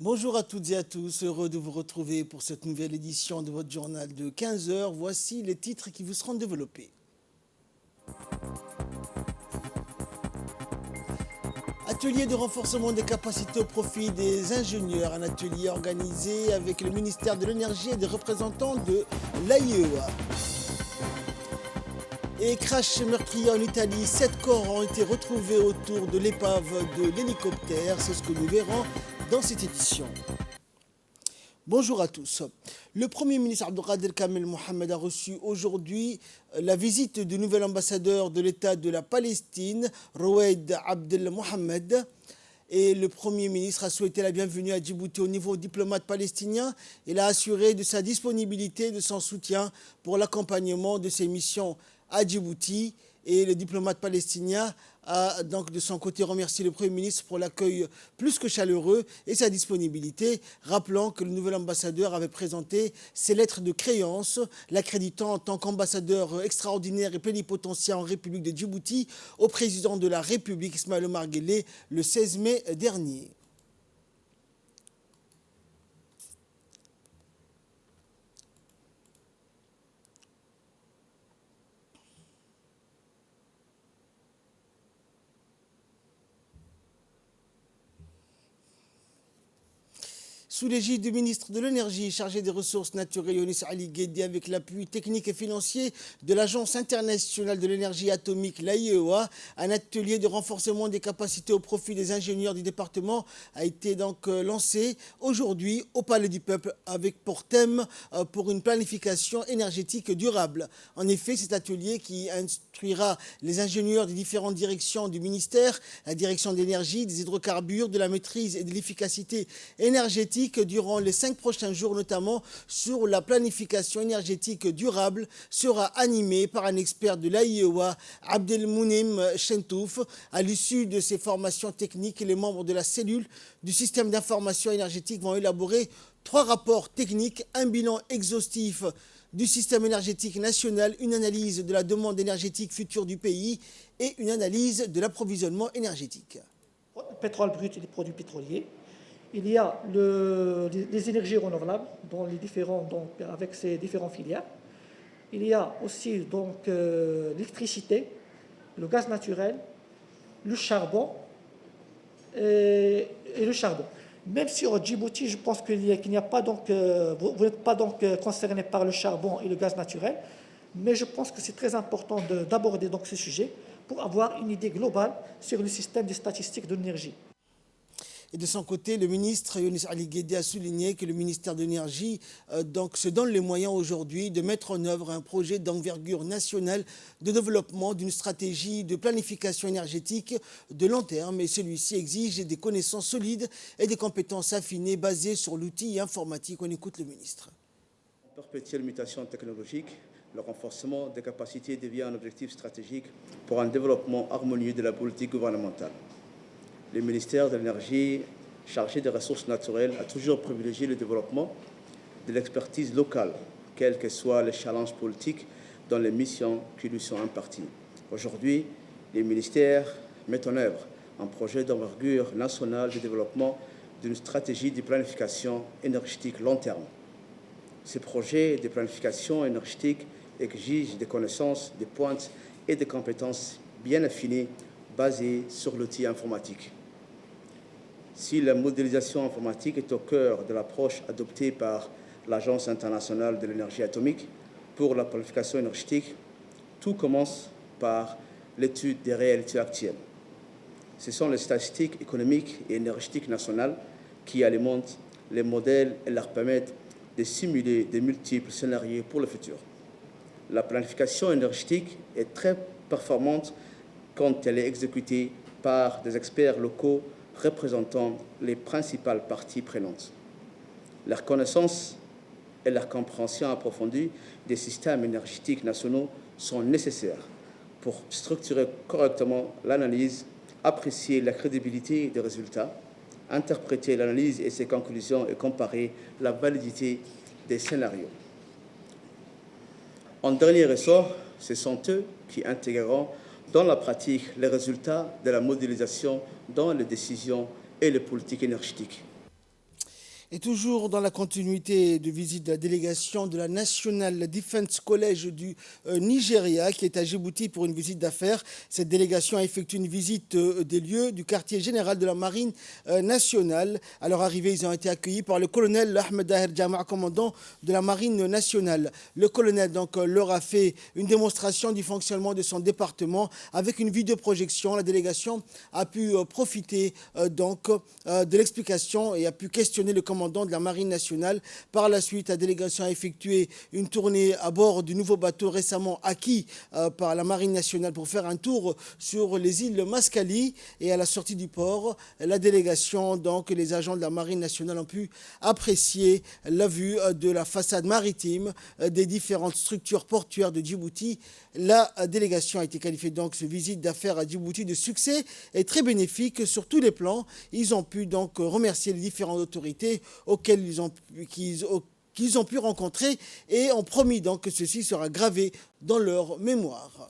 Bonjour à toutes et à tous, heureux de vous retrouver pour cette nouvelle édition de votre journal de 15 heures. Voici les titres qui vous seront développés. Atelier de renforcement des capacités au profit des ingénieurs, un atelier organisé avec le ministère de l'Énergie et des représentants de l'AIEA. Et crash meurtrier en Italie, 7 corps ont été retrouvés autour de l'épave de l'hélicoptère, c'est ce que nous verrons dans cette édition. Bonjour à tous. Le Premier ministre Abdelkader Kamel Mohamed a reçu aujourd'hui la visite du nouvel ambassadeur de l'État de la Palestine, Rouaid Abdel Mohamed. Et le Premier ministre a souhaité la bienvenue à Djibouti au niveau diplomate palestinien. Il a assuré de sa disponibilité et de son soutien pour l'accompagnement de ses missions à Djibouti. Et le diplomate palestinien a donc de son côté remercié le Premier ministre pour l'accueil plus que chaleureux et sa disponibilité, rappelant que le nouvel ambassadeur avait présenté ses lettres de créance, l'accréditant en tant qu'ambassadeur extraordinaire et plénipotentiaire en République de Djibouti au président de la République Ismaël Omar Guelleh le 16 mai dernier. Sous l'égide du ministre de l'Énergie chargé des ressources naturelles, Younis Ali Gueddi, avec l'appui technique et financier de l'Agence internationale de l'énergie atomique, l'AIEA, un atelier de renforcement des capacités au profit des ingénieurs du département a été donc lancé aujourd'hui au Palais du Peuple avec pour thème pour une planification énergétique durable. En effet, cet atelier qui instruira les ingénieurs des différentes directions du ministère, la direction de l'énergie, des hydrocarbures, de la maîtrise et de l'efficacité énergétique, durant les 5 prochains jours, notamment sur la planification énergétique durable, sera animé par un expert de l'AIEA, Abdelmounem Chentouf. À l'issue de ces formations techniques, les membres de la cellule du système d'information énergétique vont élaborer 3 rapports techniques, un bilan exhaustif du système énergétique national, une analyse de la demande énergétique future du pays et une analyse de l'approvisionnement énergétique. Pétrole brut et les produits pétroliers. Il y a les énergies renouvelables avec ces différentes filières. Il y a aussi l'électricité, le gaz naturel, le charbon et le charbon. Même sur Djibouti, je pense qu'il n'y a pas vous n'êtes pas concerné par le charbon et le gaz naturel, mais je pense que c'est très important d'aborder ce sujet pour avoir une idée globale sur le système des statistiques de l'énergie. Et de son côté, le ministre Younis Ali Gueddi a souligné que le ministère de l'Énergie se donne les moyens aujourd'hui de mettre en œuvre un projet d'envergure nationale de développement d'une stratégie de planification énergétique de long terme. Et celui-ci exige des connaissances solides et des compétences affinées basées sur l'outil informatique. On écoute le ministre. Perpétuelle mutation technologique, le renforcement des capacités devient un objectif stratégique pour un développement harmonieux de la politique gouvernementale. Le ministère de l'Énergie, chargé des ressources naturelles, a toujours privilégié le développement de l'expertise locale, quels que soient les challenges politiques dans les missions qui lui sont imparties. Aujourd'hui, les ministères mettent en œuvre un projet d'envergure nationale de développement d'une stratégie de planification énergétique long terme. Ces projets de planification énergétique exigent des connaissances, des pointes et des compétences bien affinées basées sur l'outil informatique. Si la modélisation informatique est au cœur de l'approche adoptée par l'Agence internationale de l'énergie atomique pour la planification énergétique, tout commence par l'étude des réalités actuelles. Ce sont les statistiques économiques et énergétiques nationales qui alimentent les modèles et leur permettent de simuler de multiples scénarios pour le futur. La planification énergétique est très performante quand elle est exécutée par des experts locaux représentant les principales parties prenantes. Leur connaissance et leur compréhension approfondie des systèmes énergétiques nationaux sont nécessaires pour structurer correctement l'analyse, apprécier la crédibilité des résultats, interpréter l'analyse et ses conclusions et comparer la validité des scénarios. En dernier ressort, ce sont eux qui intégreront dans la pratique les résultats de la modélisation dans les décisions et les politiques énergétiques. Et toujours dans la continuité de visite de la délégation de la National Defense College du Nigeria qui est à Djibouti pour une visite d'affaires. Cette délégation a effectué une visite des lieux du quartier général de la Marine nationale. À leur arrivée, ils ont été accueillis par le colonel Ahmed Daher Jama, commandant de la Marine nationale. Le colonel donc leur a fait une démonstration du fonctionnement de son département avec une vidéoprojection. La délégation a pu profiter de l'explication et a pu questionner le commandant de la Marine nationale. Par la suite, la délégation a effectué une tournée à bord du nouveau bateau récemment acquis par la Marine nationale pour faire un tour sur les îles Mascali. Et à la sortie du port, la délégation, donc les agents de la Marine nationale ont pu apprécier la vue de la façade maritime des différentes structures portuaires de Djibouti. La délégation a été qualifiée donc ce visite d'affaires à Djibouti de succès et très bénéfique sur tous les plans. Ils ont pu donc remercier les différentes autorités auxquelles qu'ils ont pu rencontrer et ont promis donc que ceci sera gravé dans leur mémoire.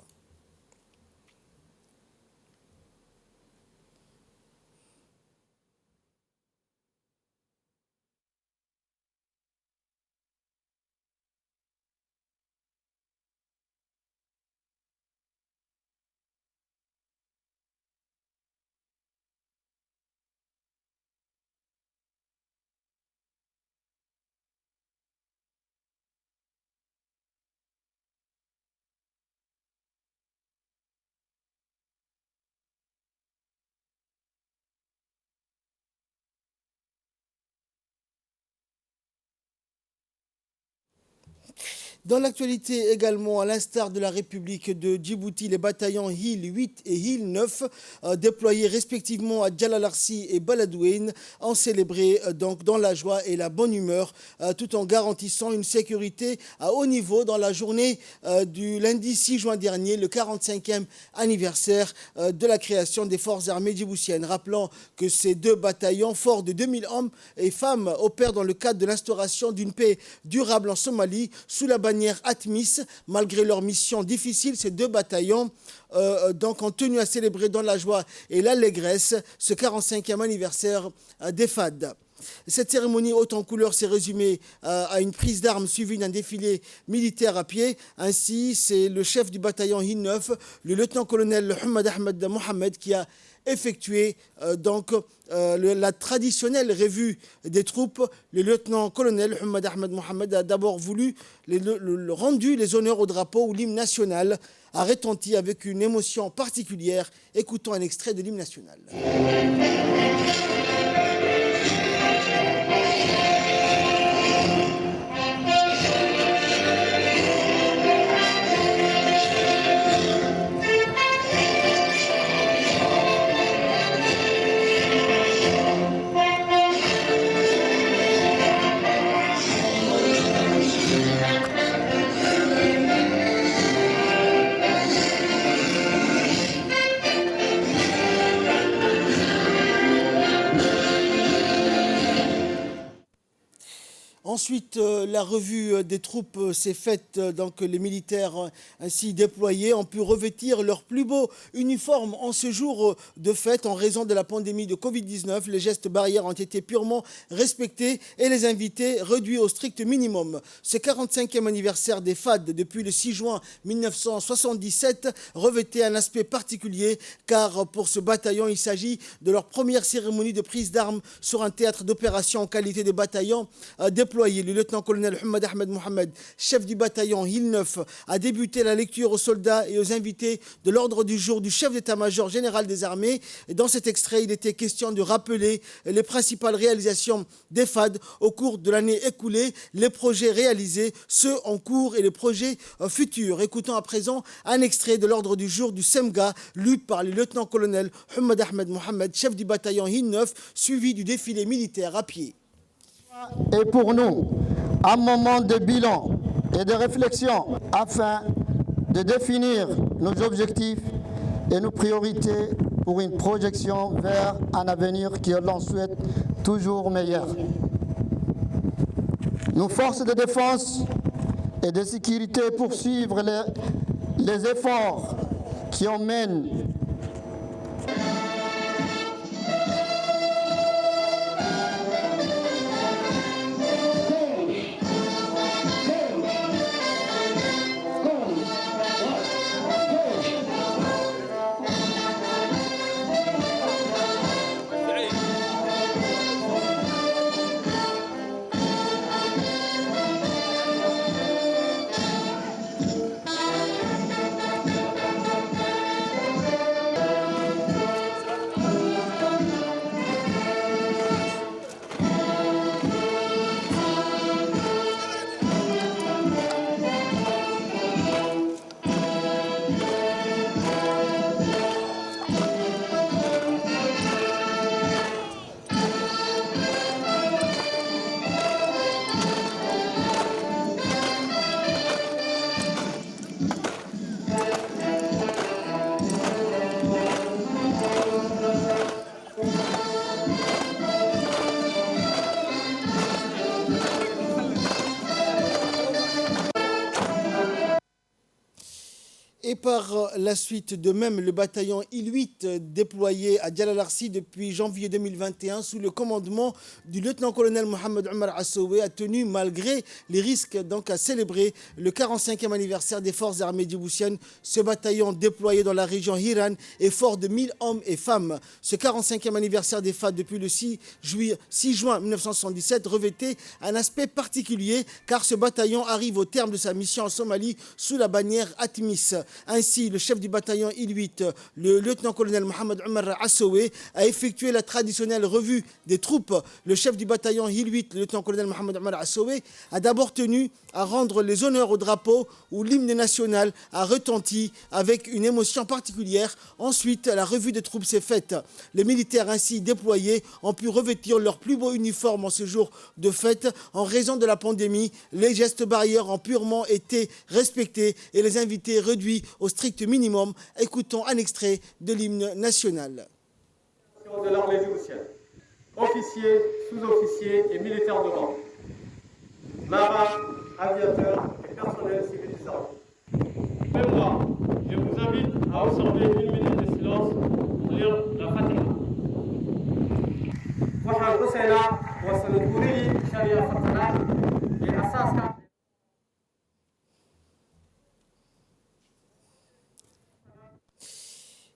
Dans l'actualité également, à l'instar de la République de Djibouti, les bataillons Hill 8 et Hill 9, déployés respectivement à Djalalarsi et Baladouine, ont célébré donc dans la joie et la bonne humeur, tout en garantissant une sécurité à haut niveau dans la journée du lundi 6 juin dernier, le 45e anniversaire de la création des forces armées djiboutiennes. Rappelant que ces deux bataillons, forts de 2000 hommes et femmes, opèrent dans le cadre de l'instauration d'une paix durable en Somalie sous la bannière ATMIS. Malgré leur mission difficile, ces deux bataillons ont tenu à célébrer dans la joie et l'allégresse ce 45e anniversaire des FAD. Cette cérémonie haute en couleur s'est résumée à une prise d'armes suivie d'un défilé militaire à pied. Ainsi, c'est le chef du bataillon Hill 9, le lieutenant-colonel Ahmed Mohamed, qui a effectué la traditionnelle revue des troupes. Le lieutenant-colonel Ahmed Mohamed a d'abord voulu rendu les honneurs au drapeau où l'hymne national a retenti avec une émotion particulière. Écoutons un extrait de l'hymne national. Ensuite, la revue des troupes s'est faite, donc les militaires ainsi déployés ont pu revêtir leur plus beau uniforme en ce jour de fête. En raison de la pandémie de Covid-19, les gestes barrières ont été purement respectés et les invités réduits au strict minimum. Ce 45e anniversaire des FAD depuis le 6 juin 1977 revêtait un aspect particulier car pour ce bataillon, il s'agit de leur première cérémonie de prise d'armes sur un théâtre d'opération en qualité de bataillon déployé. Le lieutenant-colonel Ahmed Mohamed, chef du bataillon Hill 9, a débuté la lecture aux soldats et aux invités de l'ordre du jour du chef d'état-major général des armées. Et dans cet extrait, il était question de rappeler les principales réalisations des FAD au cours de l'année écoulée, les projets réalisés, ceux en cours et les projets futurs. Écoutons à présent un extrait de l'ordre du jour du SEMGA, lu par le lieutenant-colonel Ahmed Mohamed, chef du bataillon Hill 9, suivi du défilé militaire à pied. Et pour nous, un moment de bilan et de réflexion afin de définir nos objectifs et nos priorités pour une projection vers un avenir que l'on souhaite toujours meilleur. Nos forces de défense et de sécurité poursuivre les efforts qui emmènent Et par la suite, de même, le bataillon I-8 déployé à Djalalarsi depuis janvier 2021 sous le commandement du lieutenant-colonel Mohamed Omar Assoué a tenu, malgré les risques, donc à célébrer le 45e anniversaire des forces armées djiboutiennes. Ce bataillon déployé dans la région Hiran est fort de 1000 hommes et femmes. Ce 45e anniversaire des FAD depuis le 6 juin 1977 revêtait un aspect particulier car ce bataillon arrive au terme de sa mission en Somalie sous la bannière ATMIS. Ainsi, le chef du bataillon I-8, le lieutenant-colonel Mohamed Omar Assoué, a effectué la traditionnelle revue des troupes. Le chef du bataillon I-8, le lieutenant-colonel Mohamed Omar Assoué, a d'abord tenu à rendre les honneurs au drapeau où l'hymne national a retenti avec une émotion particulière. Ensuite, la revue des troupes s'est faite. Les militaires ainsi déployés ont pu revêtir leur plus beau uniforme en ce jour de fête. En raison de la pandémie, les gestes barrières ont purement été respectés et les invités réduits au strict minimum. Écoutons un extrait de l'hymne national. De l'armée djiboutienne, officiers, sous-officiers et militaires de rang, marins, aviateurs et personnel civil des armées. Mémoire, je vous invite à observer une minute de silence pour lire la Fatiha. waxaan xusaynaa waa sanad guurihii 45 ee asaaska.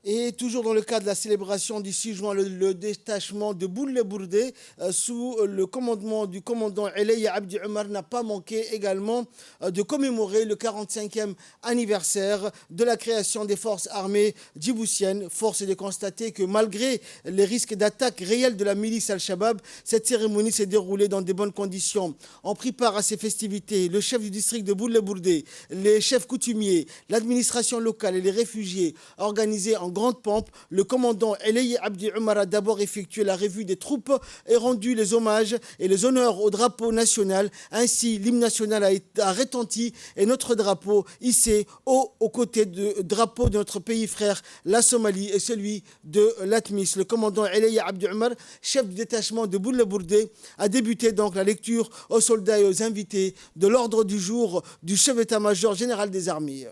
Et toujours dans le cadre de la célébration du 6 juin, le détachement de Boule-le-Bourdé sous le commandement du commandant Eleya Abdi Omar n'a pas manqué également de commémorer le 45e anniversaire de la création des forces armées djiboutiennes. Force est de constater que malgré les risques d'attaque réelle de la milice Al-Shabaab, cette cérémonie s'est déroulée dans de bonnes conditions. On prit part à ces festivités le chef du district de Boule-le-Bourdé, les chefs coutumiers, l'administration locale et les réfugiés organisés en grande pompe. Le commandant Eleya Abdi Omar a d'abord effectué la revue des troupes et rendu les hommages et les honneurs au drapeau national. Ainsi, l'hymne national a retenti et notre drapeau hissé aux côtés du drapeau de notre pays frère, la Somalie, et celui de l'ATMIS. Le commandant Eleya Abdi Omar, chef du détachement de Boule-le-Bourdé, a débuté donc la lecture aux soldats et aux invités de l'ordre du jour du chef d'état-major général des armées.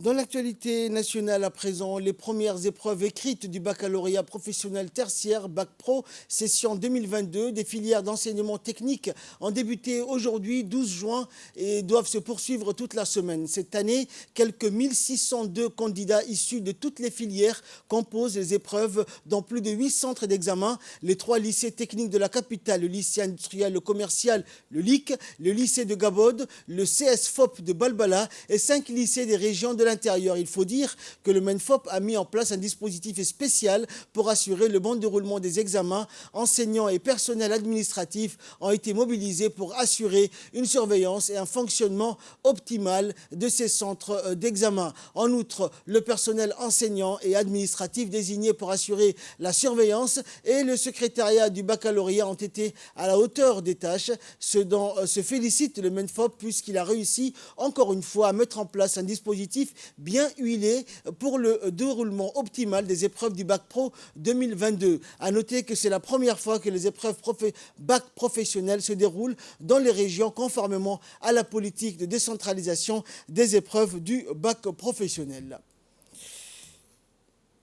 Dans l'actualité nationale à présent, les premières épreuves écrites du baccalauréat professionnel tertiaire Bac Pro session 2022 des filières d'enseignement technique ont débuté aujourd'hui 12 juin et doivent se poursuivre toute la semaine. Cette année, quelques 1602 candidats issus de toutes les filières composent les épreuves dans plus de 8 centres d'examen. Les 3 lycées techniques de la capitale, le lycée industriel, le commercial, le LIC, le lycée de Gabod, le CSFOP de Balbala et 5 lycées des régions de l'intérieur. Il faut dire que le MENFOP a mis en place un dispositif spécial pour assurer le bon déroulement des examens. Enseignants et personnel administratif ont été mobilisés pour assurer une surveillance et un fonctionnement optimal de ces centres d'examen. En outre, le personnel enseignant et administratif désigné pour assurer la surveillance et le secrétariat du baccalauréat ont été à la hauteur des tâches, ce dont se félicite le MENFOP puisqu'il a réussi encore une fois à mettre en place un dispositif bien huilé pour le déroulement optimal des épreuves du Bac Pro 2022. À noter que c'est la première fois que les épreuves Bac professionnelles se déroulent dans les régions conformément à la politique de décentralisation des épreuves du Bac professionnel.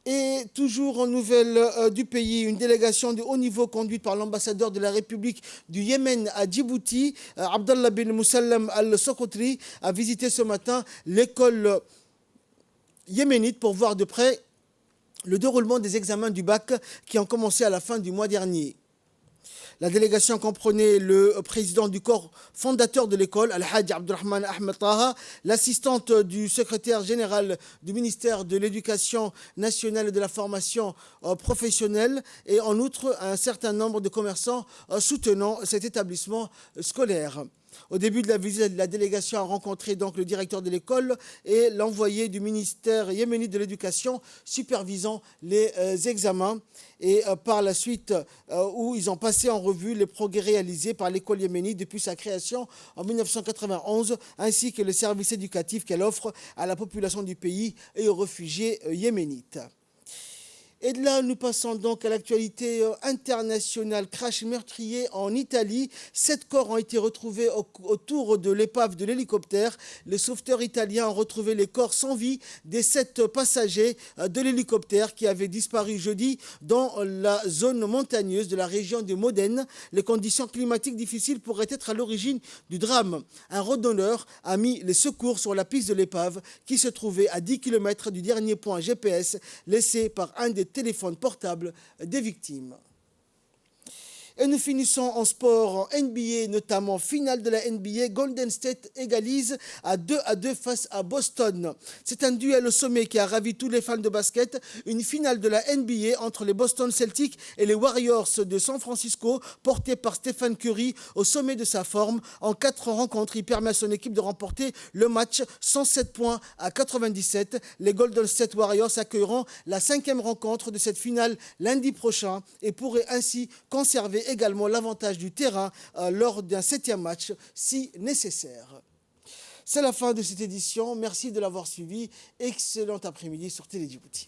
Et toujours en nouvelle du pays, une délégation de haut niveau conduite par l'ambassadeur de la République du Yémen à Djibouti, Abdallah bin Moussallam al-Sokotri, a visité ce matin l'école yéménite pour voir de près le déroulement des examens du bac qui ont commencé à la fin du mois dernier. La délégation comprenait le président du corps fondateur de l'école, Al-Hajj Abdurrahman Ahmed Taha, l'assistante du secrétaire général du ministère de l'Éducation nationale et de la formation professionnelle et en outre un certain nombre de commerçants soutenant cet établissement scolaire. Au début de la visite, la délégation a rencontré donc le directeur de l'école et l'envoyé du ministère yéménite de l'Éducation supervisant les examens. Et par la suite, où ils ont passé en revue les progrès réalisés par l'école yéménite depuis sa création en 1991, ainsi que le service éducatif qu'elle offre à la population du pays et aux réfugiés yéménites. Et de là, nous passons donc à l'actualité internationale. Crash meurtrier en Italie. 7 corps ont été retrouvés autour de l'épave de l'hélicoptère. Les sauveteurs italiens ont retrouvé les corps sans vie des 7 passagers de l'hélicoptère qui avaient disparu jeudi dans la zone montagneuse de la région de Modène. Les conditions climatiques difficiles pourraient être à l'origine du drame. Un randonneur a mis les secours sur la piste de l'épave qui se trouvait à 10 km du dernier point GPS laissé par un des téléphones portables des victimes. Et nous finissons en sport, en NBA, notamment finale de la NBA. Golden State égalise à 2-2 face à Boston. C'est un duel au sommet qui a ravi tous les fans de basket. Une finale de la NBA entre les Boston Celtics et les Warriors de San Francisco, portée par Stephen Curry au sommet de sa forme. En 4 rencontres, il permet à son équipe de remporter le match 107 points à 97. Les Golden State Warriors accueilleront la 5e rencontre de cette finale lundi prochain et pourraient ainsi conserver également l'avantage du terrain lors d'un 7e match si nécessaire. C'est la fin de cette édition. Merci de l'avoir suivi. Excellent après-midi sur Télé Djibouti.